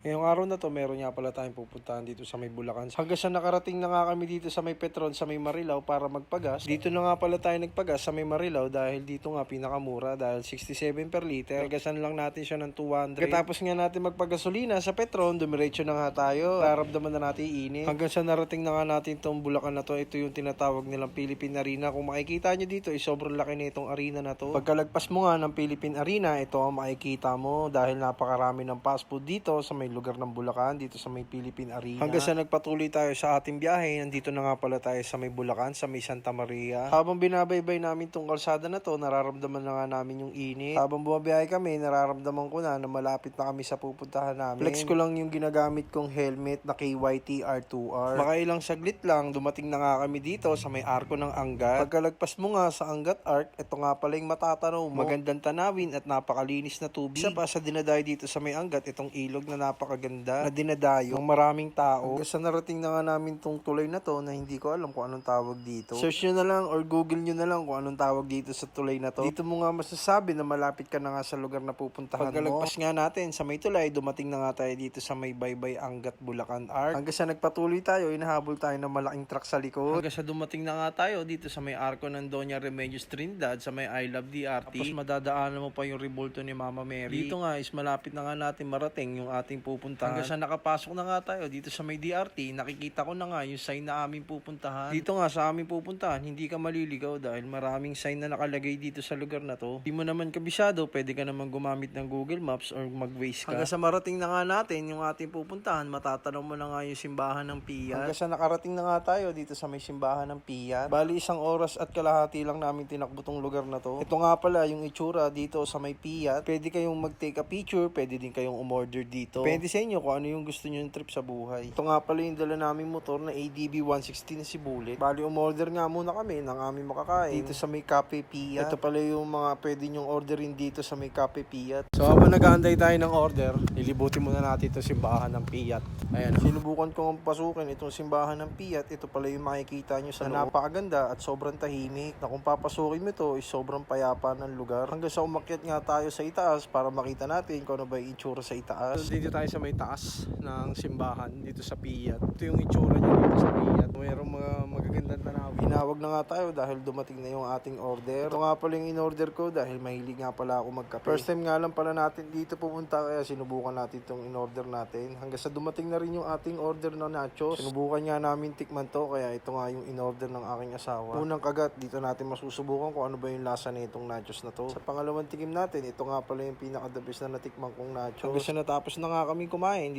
Ngayong araw na to, meron nga pala tayong pupuntahan dito sa may Bulacan. Hanggang sa nakarating na nga kami dito sa may Petron, sa may Marilao para magpagas. Dito na nga pala tayo nagpagas sa may Marilao dahil dito nga pinakamura dahil 67 per liter. Gasan lang natin siya ng 200. Katapos nga natin magpagasolina sa Petron, dumiretso na nga tayo. Nararamdaman na natin init. Hanggang sa narating na nga natin itong Bulacan na to, ito yung tinatawag nilang Philippine Arena. Kung makikita nyo dito, sobrang laki na itong arena na to. Pagkalagpas mo nga ng Philippine Arena, ito ang makikita mo dahil napakarami ng fast food dito sa may lugar ng Bulacan, dito sa may Philippine Arena. Hanggang sa nagpatuloy tayo sa ating biyahe, nandito na nga pala tayo sa may Bulacan, sa may Santa Maria. Habang binabaybay namin tong kalsada na to, nararamdaman na nga namin yung init. Habang bumabiyahe kami, nararamdaman ko na malapit na kami sa pupuntahan namin. Flex ko lang yung ginagamit kong helmet na KYT R2R. Makailang saglit lang, dumating na nga kami dito sa may arko ng Angat. Pagkalagpas mo nga sa Angat Arc, ito nga pala yung matatanaw mo. Magandang tanawin at napakalinis na tubig. Isa pa sa dinadayo dito sa may Angat, itong ilog na napakaganda na dinadayo ng maraming tao. Kasi narating na nga namin tong tulay na to na hindi ko alam kung anong tawag dito. Search nyo na lang or google nyo na lang kung anong tawag dito sa tulay na to. Dito mo nga masasabi na malapit ka na nga sa lugar na pupuntahan mo. Pagkalagpas nga natin sa may tulay, dumating na nga tayo dito sa may Baybay Angat Bulacan Arc. Hanggang sa nagpatuloy tayo, inahabol tayo ng malaking truck sa likod. Hanggang sa dumating na nga tayo dito sa may arko ng Doña Remedios Trinidad sa may I Love DRT. Tapos madadaanan mo pa yung rebulto ni Mama Mary. Dito nga is malapit na nga natin marating yung ating pupuntahan. Hanggang sa nakapasok na nga tayo dito sa may DRT, nakikita ko na nga yung sign na aming pupuntahan. Dito nga sa aming pupuntahan, hindi ka maliligaw dahil maraming sign na nakalagay dito sa lugar na to. Di mo naman kabisado, pwede ka naman gumamit ng Google Maps or mag-Waze ka. Hanggang sa marating na nga natin yung ating pupuntahan, matatanaw mo na nga yung simbahan ng Piyat. Hanggang sa nakarating na nga tayo dito sa may simbahan ng Piyat. Bali 1 oras at kalahati lang namin tinakbo tong lugar na to. Ito nga pala yung itsura dito sa may Piyat. Pwede kayong mag-take a picture, pwede din kayong umorder dito. Pwede sa inyo kung ano yung gusto nyo yung trip sa buhay. Ito nga pala yung dala naming motor na ADB 160 na si Bullet. Bali umorder nga muna kami ng aming makakain dito sa may Cafe Piyat. Ito pala yung mga pwede nyong orderin dito sa may Cafe Piyat. So habang nag-aantay tayo ng order, lilibutin muna natin itong simbahan ng Piyat. Ayan, sinubukan kong pasukin itong simbahan ng Piyat. Ito pala yung makikita nyo sa napakaganda at sobrang tahimik na kung papasukin mo ito is sobrang payapa ng lugar. Hanggang sa umakyat nga tayo sa itaas para makita natin kung ano ba yung itsura sa itaas. So, dito tayo sa may taas ng simbahan dito sa Piyat. Ito yung itsura niya dito sa Piyat. Mayroong mga magagandang tanawin. Inawag na nga tayo dahil dumating na yung ating order. Ito nga pala yung in-order ko dahil mahilig nga pala ako magkape. First time nga lang pala natin dito pupunta kaya sinubukan natin itong in-order natin. Hanggang sa dumating na rin yung ating order na nachos. Sinubukan nga namin tikman to kaya ito nga yung in-order ng aking asawa. Unang kagat, dito natin masusubukan kung ano ba yung lasa na itong nachos na to. Sa pangalawang tikim natin, ito nga pala yung pinaka-the best na natikman kong nachos. Hanggang sa natapos na nga kami kumain.